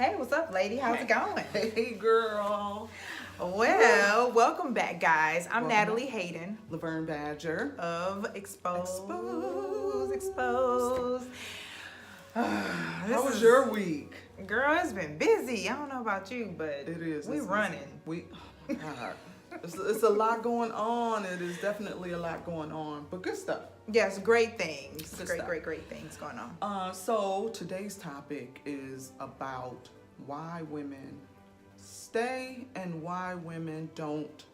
Hey, what's up, lady? How's it going? Hey, girl. Well, welcome back, guys. I'm Natalie Hayden Laverne Badger of ExPOSED. How was your week? Girl, it's been busy. I don't know about you, but It is. we running. God. It's a lot going on. It is definitely a lot going on, but good stuff. Yes, great things. Good Great, stuff. great things going on. So today's topic is about why women stay and why women don't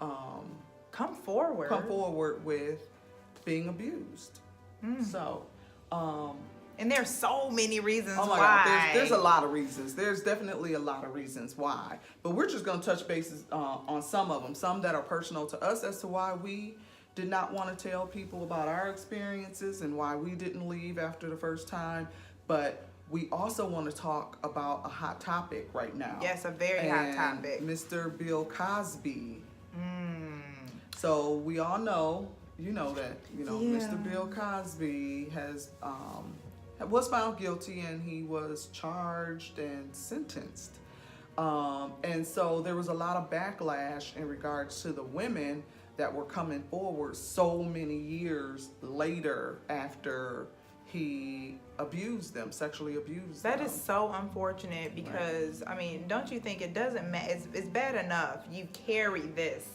Come forward with being abused. So, and there's so many reasons oh my why. God, there's a lot of reasons. There's definitely a lot of reasons why. But we're just going to touch bases on some of them. Some that are personal to us as to why we did not want to tell people about our experiences and why we didn't leave after the first time. But we also want to talk about a hot topic right now. Yes, a very hot topic. Mr. Bill Cosby. So we all know, Mr. Bill Cosby was found guilty and he was charged and sentenced. And so there was a lot of backlash in regards to the women that were coming forward so many years later after he sexually abused them. That is so unfortunate because, Right. I mean, don't you think it doesn't matter? It's bad enough you carry this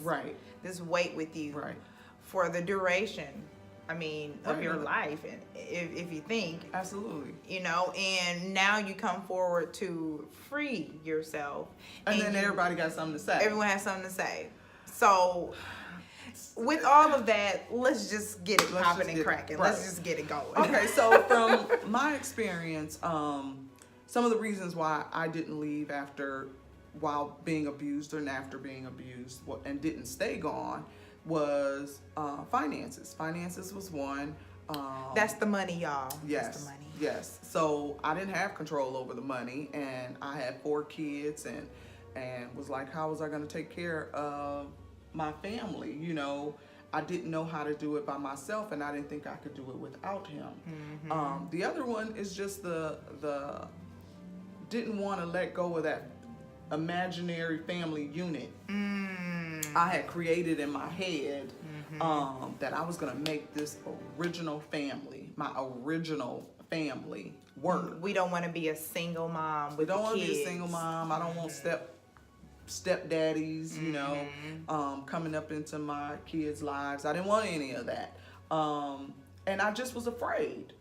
this weight with you Right. for the duration, I mean, of Right. your life, and if you think, Absolutely. and now you come forward to free yourself, And then everybody got something to say. everyone has something to say. So, with all of that, let's just get it popping and cracking. Right. Let's just get it going. Okay, so from my experience, some of the reasons why I didn't leave while being abused and after being abused and didn't stay gone was finances. Finances was one. That's the money, y'all. Yes. That's the money. Yes. So I didn't have control over the money, and I had 4 kids, and was like, how was I going to take care of my family? I didn't know how to do it by myself, and I didn't think I could do it without him. The other one is just the didn't want to let go of that imaginary family unit I had created in my head, that I was going to make this original family, my original family, work. We don't want to be a single mom with We don't the want to kids. be a single mom. I don't want stepdaddies, coming up into my kids' lives. I didn't want any of that. And I just was afraid.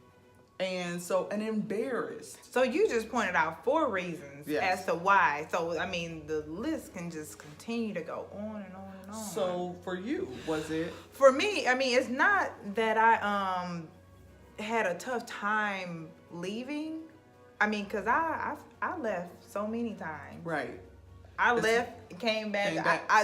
And embarrassed. So you just pointed out 4 reasons Yes. as to why. So, I mean, the list can just continue to go on and on and on. So for you, was it? For me, I mean, it's not that I had a tough time leaving. I mean, because I left so many times. Right. I left, came back.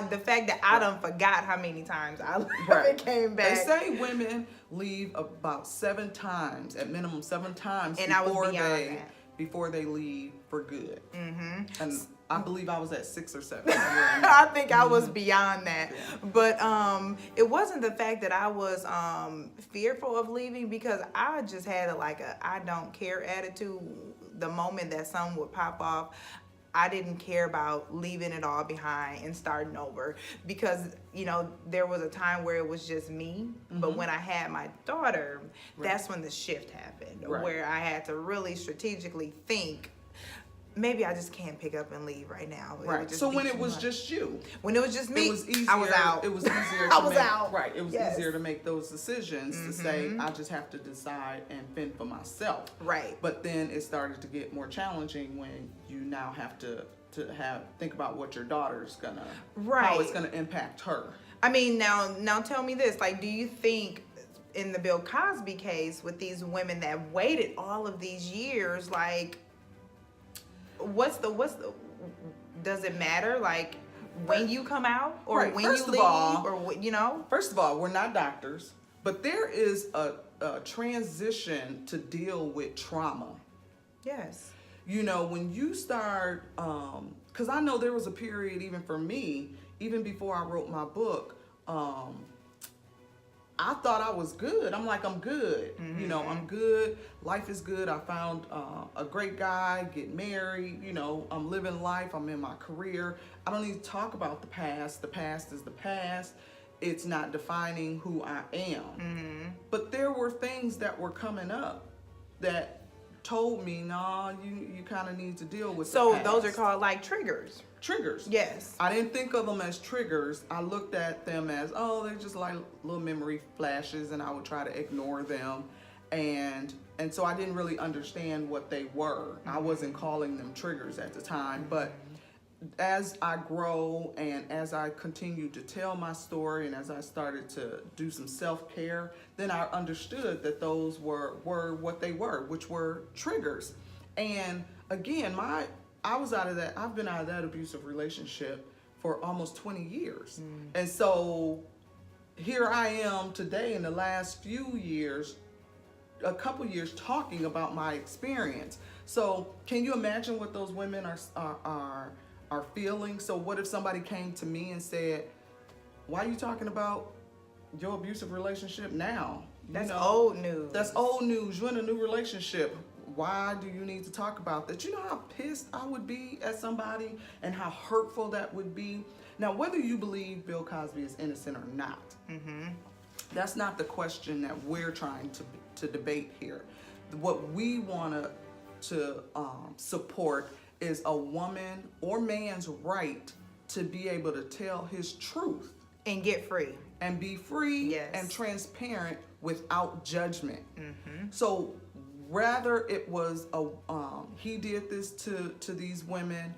The fact that I done forgot how many times I left and came back. They say women leave about 7 times, at minimum 7 times, And I was beyond that. before they leave for good. And I believe I was at 6 or 7. I think I was beyond that. But it wasn't the fact that I was fearful of leaving, because I just had a I don't care attitude. The moment that something would pop off, I didn't care about leaving it all behind and starting over, because, there was a time where it was just me. But when I had my daughter, that's when the shift happened, where I had to really strategically think, maybe I just can't pick up and leave right now. Right. So when it was just you, when it was just me, it was easier. I was out. It was easier. I was out. Right. It was Yes. easier to make those decisions to say, I just have to decide and fend for myself. Right. But then it started to get more challenging when you now have to think about what your daughter's gonna, how it's gonna impact her. I mean, now tell me this, do you think in the Bill Cosby case with these women that waited all of these years, what's the does it matter when you come out or when First you of leave all, or First of all, we're not doctors, but there is a transition to deal with trauma. Yes. When you start, because I know there was a period, even for me, even before I wrote my book, I thought I was good. I'm like, I'm good. You know, I'm good. Life is good. I found a great guy, get married. You know, I'm living life. I'm in my career. I don't need to talk about the past. The past is the past. It's not defining who I am. But there were things that were coming up that told me, nah, you kind of need to deal with the past. those are called like triggers. Triggers. Yes. I didn't think of them as triggers. I looked at them as, oh, they're just like little memory flashes, and I would try to ignore them. And so I didn't really understand what they were. I wasn't calling them triggers at the time. But as I grow and as I continue to tell my story and as I started to do some self-care, then I understood that those were what they were, which were triggers. And again, I've been out of that abusive relationship for almost 20 years. And so here I am today in the last few years, a couple years, talking about my experience. So can you imagine what those women are feeling? So what if somebody came to me and said, why are you talking about your abusive relationship now? That's old news. That's old news. You're in a new relationship. Why do you need to talk about that? You know how pissed I would be at somebody and how hurtful that would be? Now, whether you believe Bill Cosby is innocent or not, that's not the question that we're trying to debate here. What we want to support is a woman or man's right to be able to tell his truth And get free. and be free Yes. and transparent without judgment. So rather it was he did this to these women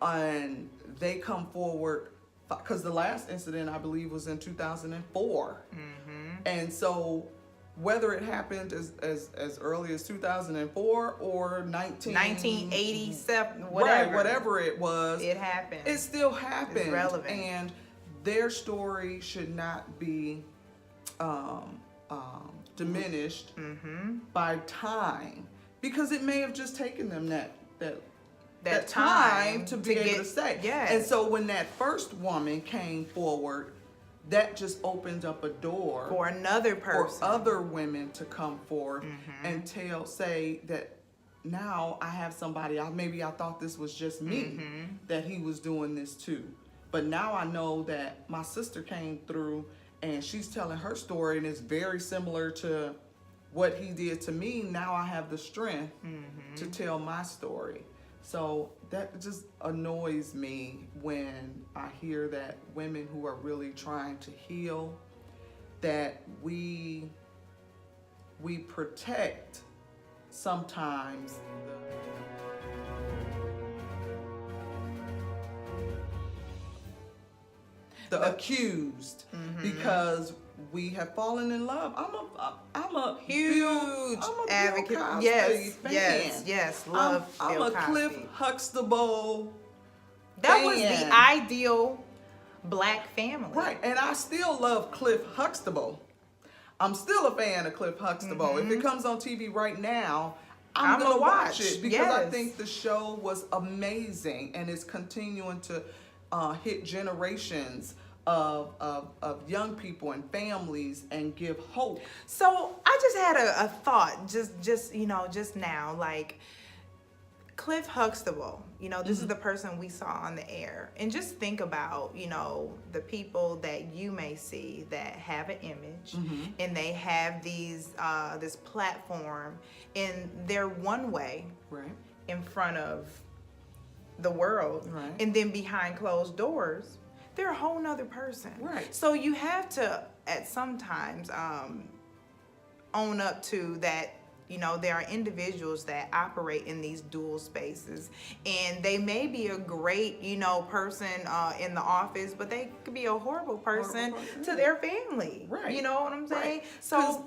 and they come forward, because the last incident I believe was in 2004. And so whether it happened as early as 2004 or 1987, whatever. right, whatever it was, It happened. it still happened. It's relevant. And their story should not be diminished by time, because it may have just taken them that time to be able to say. Yes. And so when that first woman came forward, that just opened up a door for another person. for other women to come forth and say that now I have somebody, maybe I thought this was just me, that he was doing this too. But now I know that my sister came through and she's telling her story and it's very similar to what he did to me. Now I have the strength to tell my story. So that just annoys me when I hear that women who are really trying to heal, that we protect sometimes the accused because we have fallen in love. I'm a Huge advocate. Bill Cosby Yes, fan. yes. Love I'm Bill a Cosby. Cliff Huxtable That was fan. the ideal black family. Right, and I still love Cliff Huxtable. I'm still a fan of Cliff Huxtable. If it comes on TV right now, I'm gonna watch it because I Yes. think the show was amazing and it's continuing to hit generations of young people and families and give hope. So I just had a thought, just now, like Cliff Huxtable. This is the person we saw on the air, and just think about, the people that you may see that have an image, and they have this platform, and they're one way Right. in front of the world, Right. and then behind closed doors, they're a whole nother person. Right. So you have to, at sometimes, own up to that. There are individuals that operate in these dual spaces, and they may be a great, person in the office, but they could be a horrible person to their family. Right. You know what I'm saying? Right. So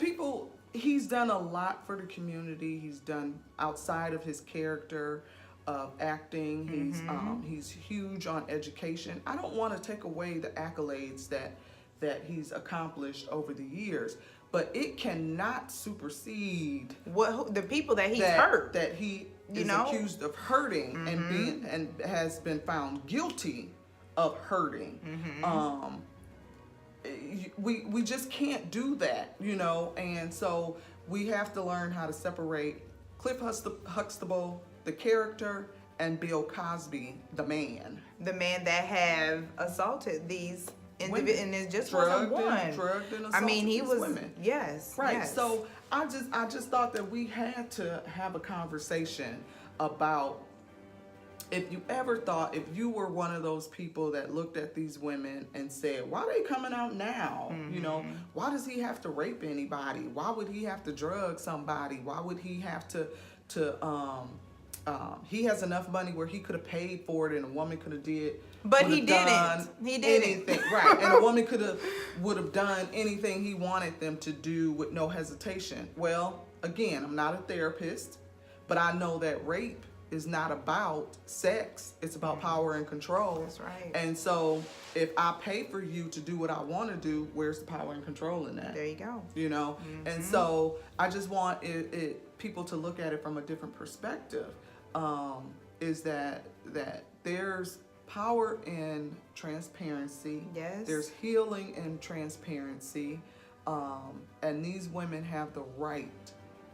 he's done a lot for the community. He's done outside of his character of acting. He's huge on education. I don't want to take away the accolades that he's accomplished over the years, but it cannot supersede the people that he's hurt. that he is accused of hurting and has been found guilty of hurting. we just can't do that, you know. And so we have to learn how to separate Cliff Huxtable, the character, and Bill Cosby, the man. The man that have assaulted these individuals, and it just Drugged wasn't one. Drugged and I mean, assaulted he these was women. yes, Right. yes. So I just thought that we had to have a conversation about, if you ever thought, if you were one of those people that looked at these women and said, why are they coming out now? You know, why does he have to rape anybody? Why would he have to drug somebody? Why would he have to he has enough money where he could have paid for it, and a woman could have But he didn't. He didn't. Anything, right? And a woman would have done anything he wanted them to do with no hesitation. Well, again, I'm not a therapist, but I know that rape is not about sex. It's about power and control. That's right. And so if I pay for you to do what I want to do, where's the power and control in that? There you go. You know? And so I just want people to look at it from a different perspective. Is that there's power in transparency. Yes. There's healing in transparency. And these women have the right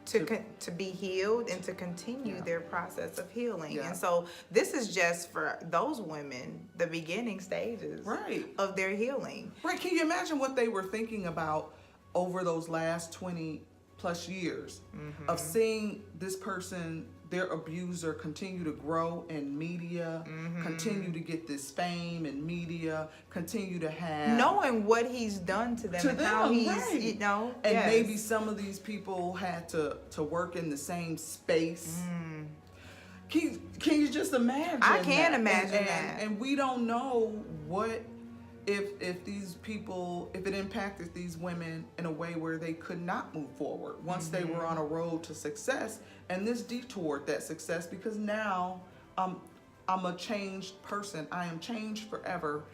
to be healed and to continue Yeah. their process of healing. Yeah. And so this is just for those women, the beginning stages Right. of their healing. Right. Can you imagine what they were thinking about over those last 20 plus years of seeing this person, their abuser, continue to grow in media, continue to get this fame in media, continue to have Knowing what he's done to them and how he's, right. you know, and yes. maybe some of these people had to work in the same space. Can you just imagine? I can that? imagine that. And we don't know what if these people, if it impacted these women in a way where they could not move forward once they were on a road to success, and this detoured that success, because now I'm a changed person. I am changed forever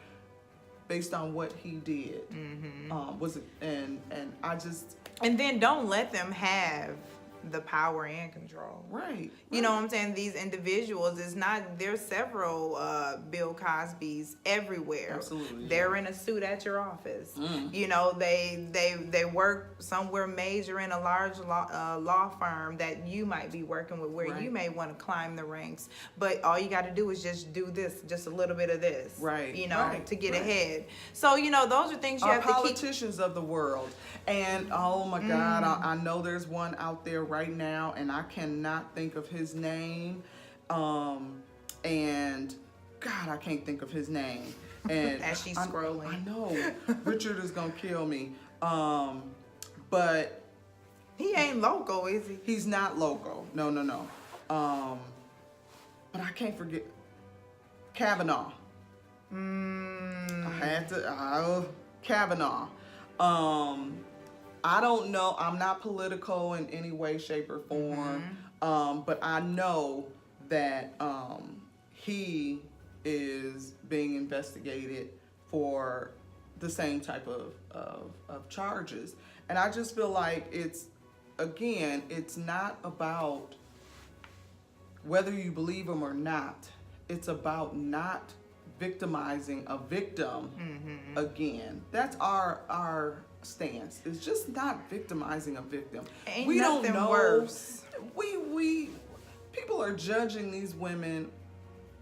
based on what he did. And I just And then don't let them have the power and control. right. You know what I'm saying? These individuals, it's not, there's several Bill Cosbys everywhere. Absolutely. They're in a suit at your office. You know, they work somewhere major in a large law firm that you might be working with, where Right. you may want to climb the ranks. But all you got to do is just do this, just a little bit of this. Right, You know, right, to get right. ahead. So, you know, those are things you Our have to keep. politicians of the world. And oh my God, I know there's one out there right now, and I cannot think of his name. And God, I can't think of his name. And As she's scrolling. I know Richard is gonna kill me. But He ain't local, is he? he's not local. No. But I can't forget Kavanaugh. I had to Kavanaugh. I don't know. I'm not political in any way, shape, or form. But I know that he is being investigated for the same type of charges. And I just feel like it's not about whether you believe him or not. It's about not victimizing a victim again. That's our stance. It's just not victimizing a victim. Ain't We nothing don't know. worse. We people are judging these women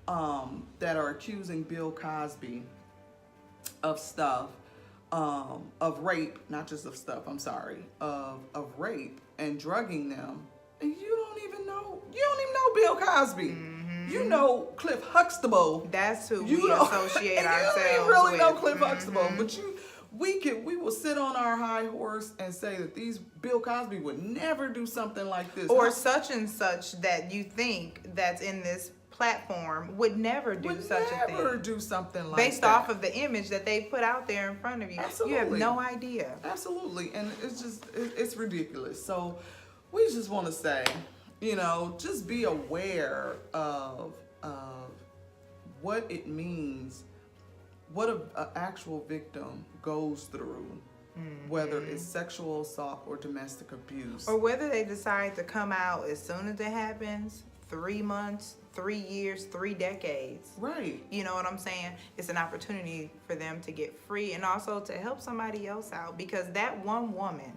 that are accusing Bill Cosby of stuff, of rape, not just of stuff, I'm sorry, of rape and drugging them. And you don't even know Bill Cosby. You know Cliff Huxtable. That's who You we know, associate and ourselves you don't really with. know Cliff Huxtable, but we will sit on our high horse and say that these Bill Cosby would never do something like this. Or How- such and such that you think that's in this platform would never do would such a never thing. do something like Based that. off of the image that they put out there in front of you. You have Absolutely. no idea. Absolutely, and it's ridiculous. So we just want to say, just be aware of what it means, what an actual victim goes through, whether it's sexual assault or domestic abuse. Or whether they decide to come out as soon as it happens, 3 months, 3 years, 3 decades. Right. You know what I'm saying? It's an opportunity for them to get free and also to help somebody else out, because that one woman,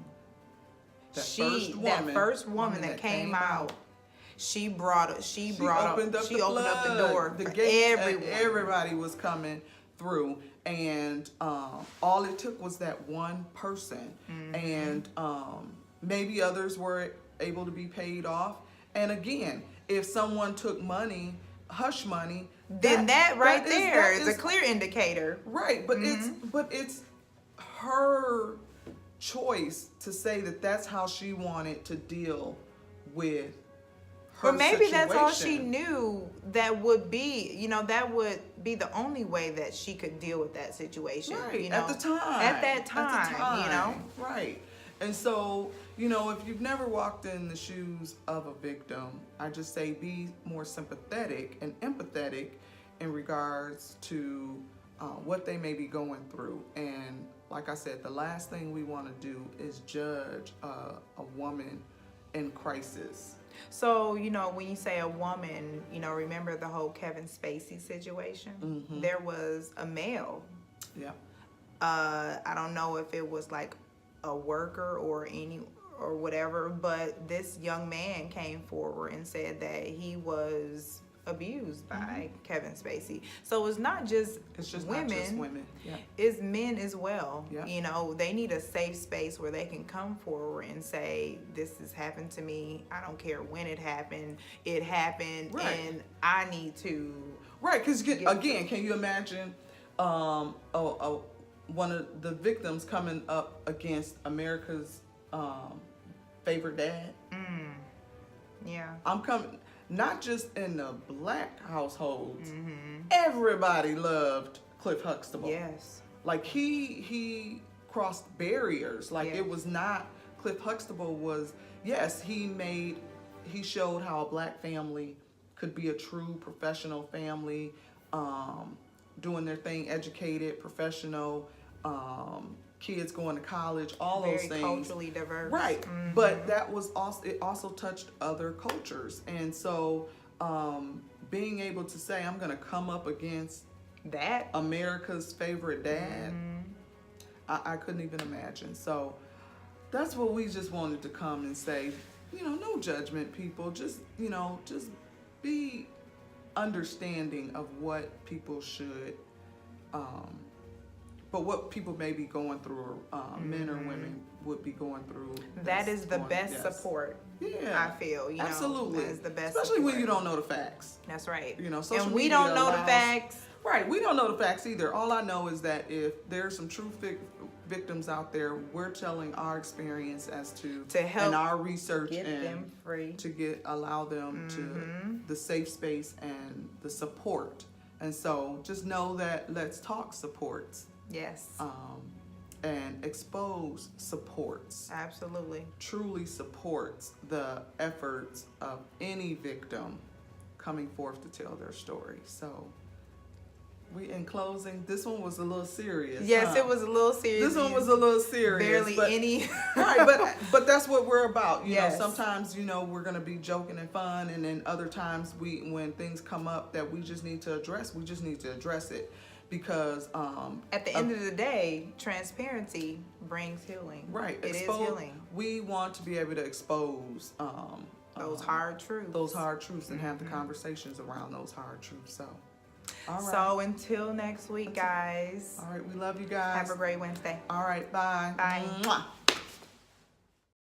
that first woman that came out, she opened up the door the for gate, everyone. and everybody was coming through, and all it took was that one person, and maybe others were able to be paid off. And again, if someone took money, hush money, then that there is a clear indicator. Right, but it's her choice to say that that's how she wanted to deal with her Or maybe situation. that's all she knew that would be, that would be the only way that she could deal with that situation. Right, at the time. At that time, Right. And so, if you've never walked in the shoes of a victim, I just say be more sympathetic and empathetic in regards to what they may be going through. And like I said, the last thing we want to do is judge a woman in crisis. So, when you say a woman, remember the whole Kevin Spacey situation? Mm-hmm. There was a male. Yeah. I don't know if it was like a worker or whatever, but this young man came forward and said that he was abused by Kevin Spacey. So it's not just women. Not just women. Yeah. It's men as well. Yeah. They need a safe space where they can come forward and say, this has happened to me. I don't care when it happened. It happened, right. And I need to. Right, because again, can you imagine one of the victims coming up against America's favorite dad? Yeah. I'm coming. Not just in the black households. Everybody loved Cliff Huxtable. Yes. Like he crossed barriers. Like it was not, Cliff Huxtable was, yes, he showed how a black family could be a true professional family, doing their thing, educated, professional, kids going to college, all those things. Very culturally diverse. Right. But that was also, it also touched other cultures. And so being able to say, I'm going to come up against that America's favorite dad, I couldn't even imagine. So that's what we just wanted to come and say, no judgment, people. Just be understanding of what people should, but what people may be going through, men or women would be going through. That is the best support. Yeah, I feel, absolutely. That is the best especially support. when you don't know the facts. That's right. Social and we media don't know allows, the facts. Right, we don't know the facts either. All I know is that if there's some true victims out there, we're telling our experience as to help and our research get and them free, to allow them to the safe space and the support. And so just know that Let's Talk supports. Yes. And ExPOSED supports. Absolutely. Truly supports the efforts of any victim coming forth to tell their story. So in closing, this one was a little serious. Yes, it was a little serious. This one was a little serious. Barely any. Right, but that's what we're about. You yes. know, sometimes, we're going to be joking and fun, and then other times when things come up that we just need to address, we just need to address it. Because at the end of the day, transparency brings healing. Right. It is healing. We want to be able to expose those hard truths. Those hard truths and have the conversations around those hard truths. So, all right. So until next week, guys. All right. We love you guys. Have a great Wednesday. All right. Bye. Bye. Mwah.